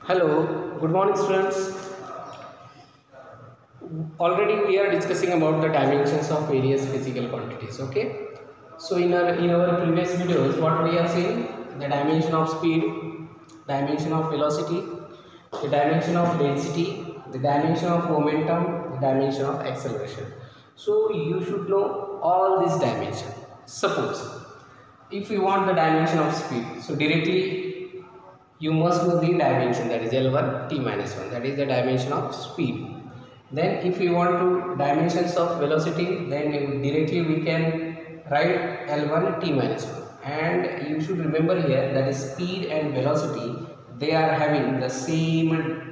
Hello, good morning students. Already we are discussing about the dimensions of various physical quantities. Okay. So in our previous videos, what we have seen, the dimension of speed, dimension of velocity, the dimension of density, the dimension of momentum, the dimension of acceleration. So you should know all these dimensions. Suppose if you want the dimension of speed, so directly you must know the dimension, that is L1 t minus 1, that is the dimension of speed. Then if we want to dimensions of velocity, then directly we can write L1 t minus 1, and you should remember here that is speed and velocity, they are having the same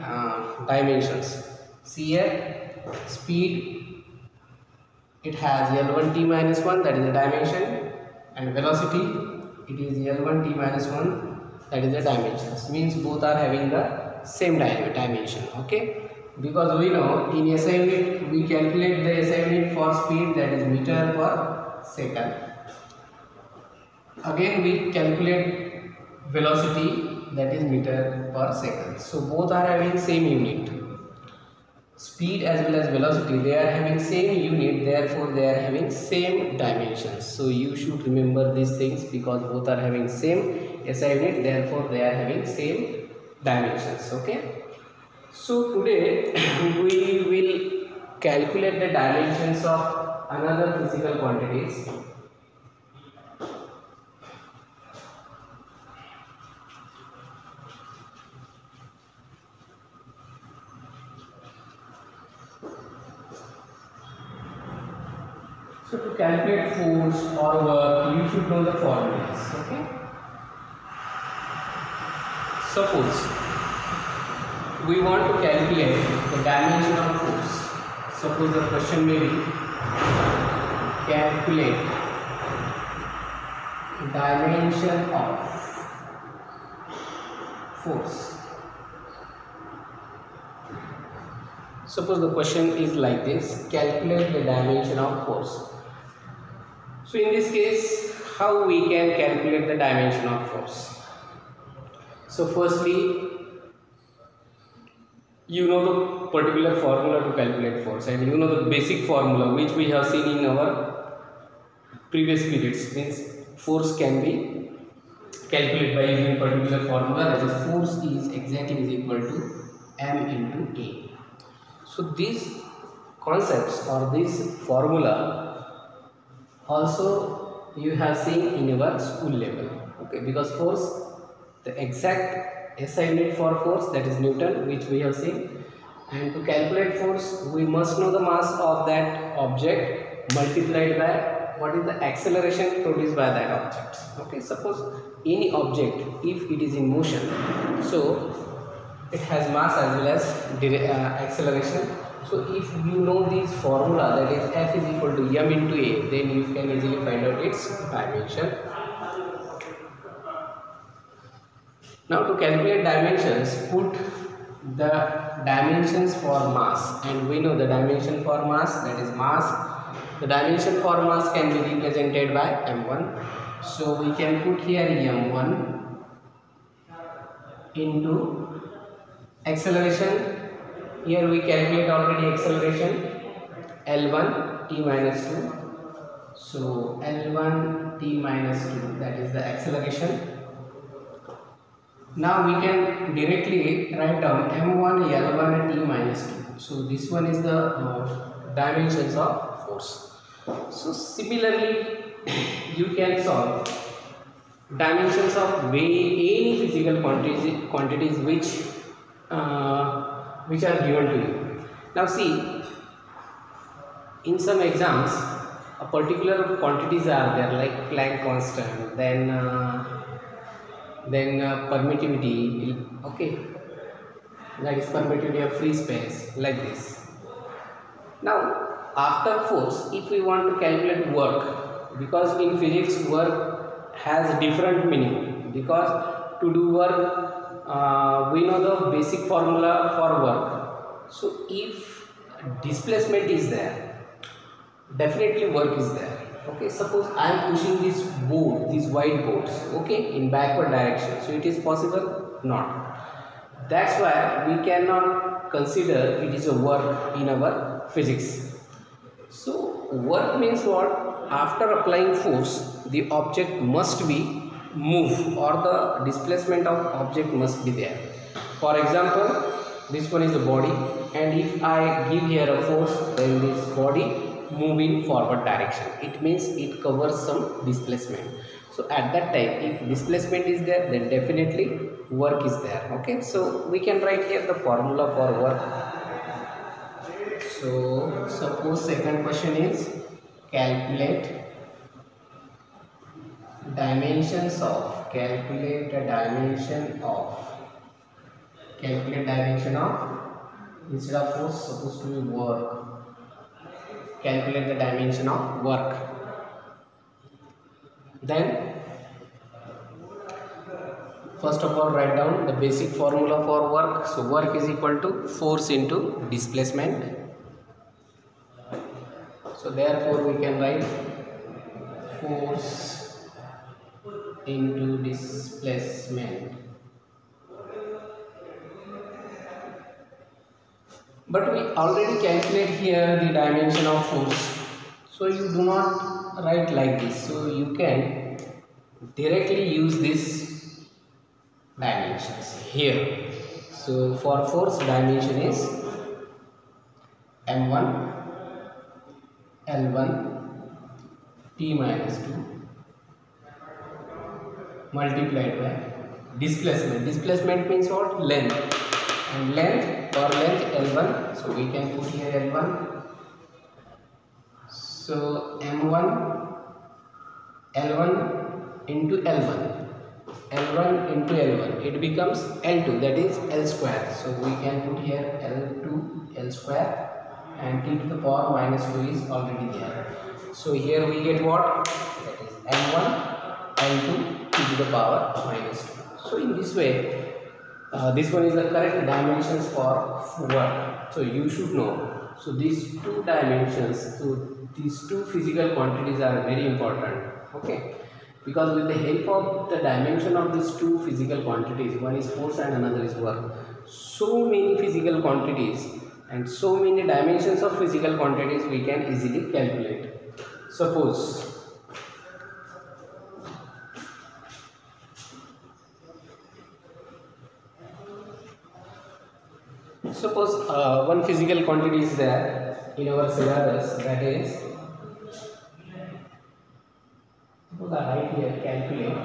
dimensions. See here, speed, it has L1 t minus 1, that is the dimension, and velocity, it is L1 t minus 1, that is the dimensions. Means both are having the same dimension. Okay, because we know in SI unit we calculate the SI unit for speed, that is meter per second. Again we calculate velocity, that is meter per second. So both are having same unit. Speed as well as velocity, they are having same unit, therefore they are having same dimensions. So you should remember these things, because both are having same SI unit, therefore they are having same dimensions. Okay, so today we will calculate the dimensions of another physical quantities. So to calculate force or work, you should know the formulas. Okay. Suppose we want to calculate the dimension of force. Suppose the question may be calculate dimension of force. Suppose the question is like this: calculate the dimension of force. So in this case, how we can calculate the dimension of force? So firstly, you know the particular formula to calculate force, and you know the basic formula which we have seen in our previous periods. Means force can be calculated by using particular formula, that is force is exactly equal to m into a. So these concepts or this formula also you have seen in your school level. Okay, because force, the exact SI unit for force, that is Newton, which we have seen, and to calculate force we must know the mass of that object multiplied by what is the acceleration produced by that object. Okay, suppose any object, if it is in motion, so it has mass as well as acceleration. So if you know this formula, that is F is equal to m into a, then you can easily find out its dimension. Now to calculate dimensions, put the dimensions for mass, and we know the dimension for mass, that is mass. The dimension for mass can be represented by m1. So we can put here m1 into acceleration. Here we calculate already acceleration, L1 t minus 2. So L1 t minus 2, that is the acceleration. Now we can directly write down m1 L1 t minus 2. So this one is the dimensions of force. So similarly you can solve dimensions of any physical quantities which are given to you. Now see, in some exams a particular quantities are there, like Planck constant, then permittivity, okay, that is permittivity of free space, like this. Now after force, if we want to calculate work, because in physics work has different meaning, because to do work we know the basic formula for work. So if displacement is there, definitely work is there. Okay, suppose I am pushing this board, these white boards, okay, in backward direction, so it is possible? Not. That's why we cannot consider it is a work in our physics. So work means what? After applying force, the object must be moved or the displacement of object must be there. For example, this one is the body, and if I give here a force, then this body move in forward direction. It means it covers some displacement. So at that time, if displacement is there, then definitely work is there. Okay, so we can write here the formula for work. So suppose second question is calculate dimensions of instead of force supposed to be work. Calculate the dimension of work. Then first of all write down the basic formula for work. So work is equal to force into displacement. So therefore we can write force into displacement. But we already calculate here the dimension of force. So you do not write like this. So you can directly use this dimensions here. So for force, dimension is m1 L1 T minus 2 multiplied by displacement. Displacement means what? Length. And length, for length L1, so we can put here L1. So M1 L1 into L1, L1 into L1, it becomes L2, that is L square. So we can put here L2 L square, and t to the power minus 2 is already there. So here we get what? That is M1 L2 t to the power minus 2. So in this way, this one is the correct dimensions for work. So you should know. So these two dimensions, so these two physical quantities are very important. Okay, because with the help of the dimension of these two physical quantities, one is force and another is work, so many physical quantities and so many dimensions of physical quantities we can easily calculate. Suppose one physical quantity is there in our syllabus, that is, suppose I write here calculate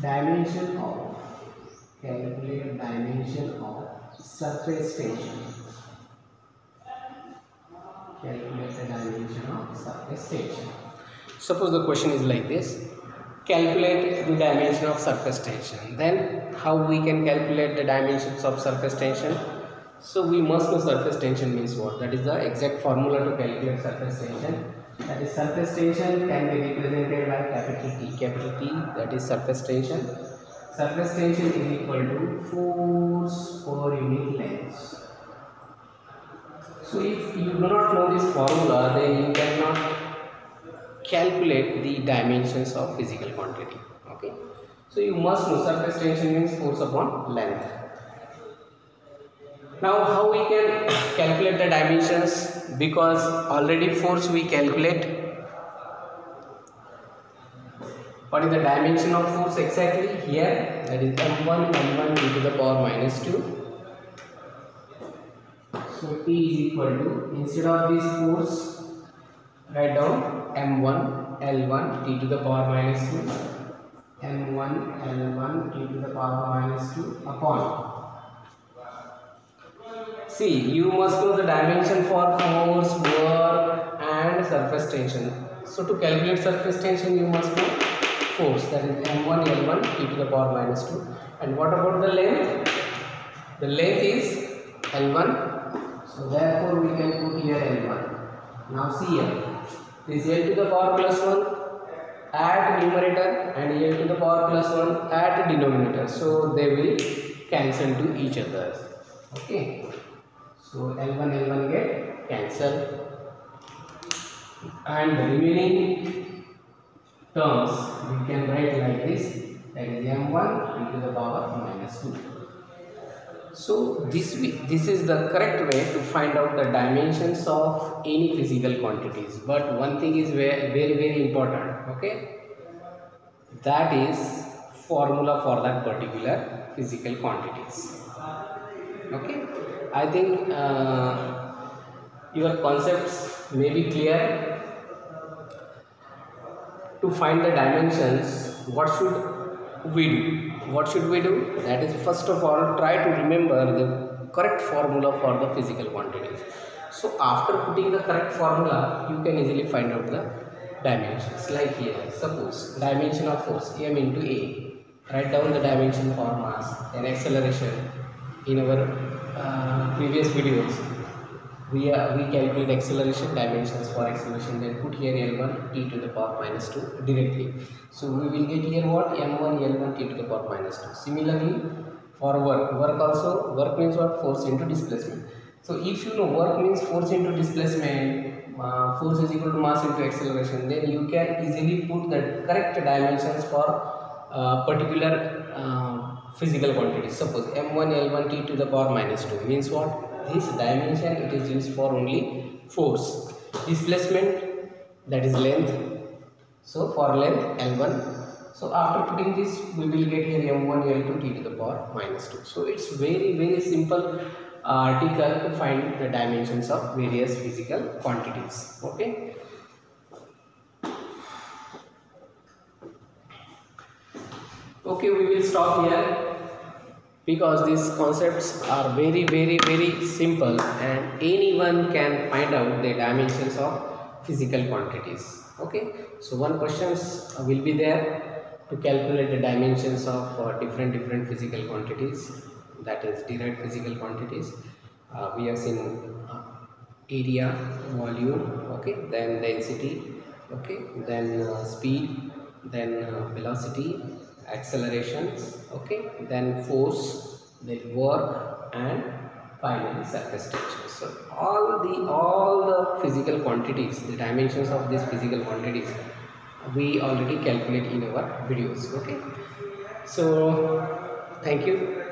dimension of surface tension. Calculate the dimension of surface tension. Suppose the question is like this: calculate the dimension of surface tension. Then how we can calculate the dimensions of surface tension? So we must know surface tension means what. That is the exact formula to calculate surface tension. That is, surface tension can be represented by capital T. Capital T, that is surface tension. Surface tension is equal to force per unit length. So if you do not know this formula, then you cannot calculate the dimensions of physical quantity. Okay, so you must know surface tension means force upon length. Now how we can calculate the dimensions? Because already force we calculate. What is the dimension of force exactly? Here, that is m1 e to the power minus 2. So T is equal to, instead of this force, write down m1 L1 t to the power minus 2, m1 L1 t to the power minus 2 upon. See, you must know the dimension for force, work and surface tension. So to calculate surface tension, you must know force, that is m1 L1 t to the power minus 2. And what about the length? The length is L1. So therefore we can put here L1. Now see here, this L to the power plus 1 at numerator and L to the power plus 1 at denominator. So they will cancel to each other. Okay. So L1 get cancelled, and the remaining terms we can write like this: that is m1 e to the power minus 2. So this is the correct way to find out the dimensions of any physical quantities. But one thing is very important, okay? That is formula for that particular physical quantities. Okay, I think your concepts may be clear. To find the dimensions, what should we do? That is, first of all, try to remember the correct formula for the physical quantities. So after putting the correct formula, you can easily find out the dimensions. Like here, suppose dimension of force m into a. Write down the dimension for mass and acceleration. In our previous videos, we calculate acceleration dimensions for acceleration, then put here L1 t to the power minus 2 directly. So we will get here what? M1 L1 t to the power minus 2. Similarly for work also, work means what? Force into displacement. So if you know work means force into displacement, force is equal to mass into acceleration, then you can easily put the correct dimensions for particular physical quantities. Suppose m1 L1 t to the power minus 2 means what? This dimension, it is used for only force. Displacement, that is length. So for length L1. So after putting this, we will get here m1 L2 t to the power minus 2. So it's very simple article to find the dimensions of various physical quantities. Okay. Okay, we will stop here, because these concepts are very simple and anyone can find out the dimensions of physical quantities. Okay, so one questions will be there to calculate the dimensions of different physical quantities, that is derived physical quantities. We have seen area, volume, okay, then density, okay, then speed, then velocity, accelerations, okay, then force, then work, and finally surface tension. So all the physical quantities, the dimensions of these physical quantities, we already calculate in our videos. Okay, so thank you.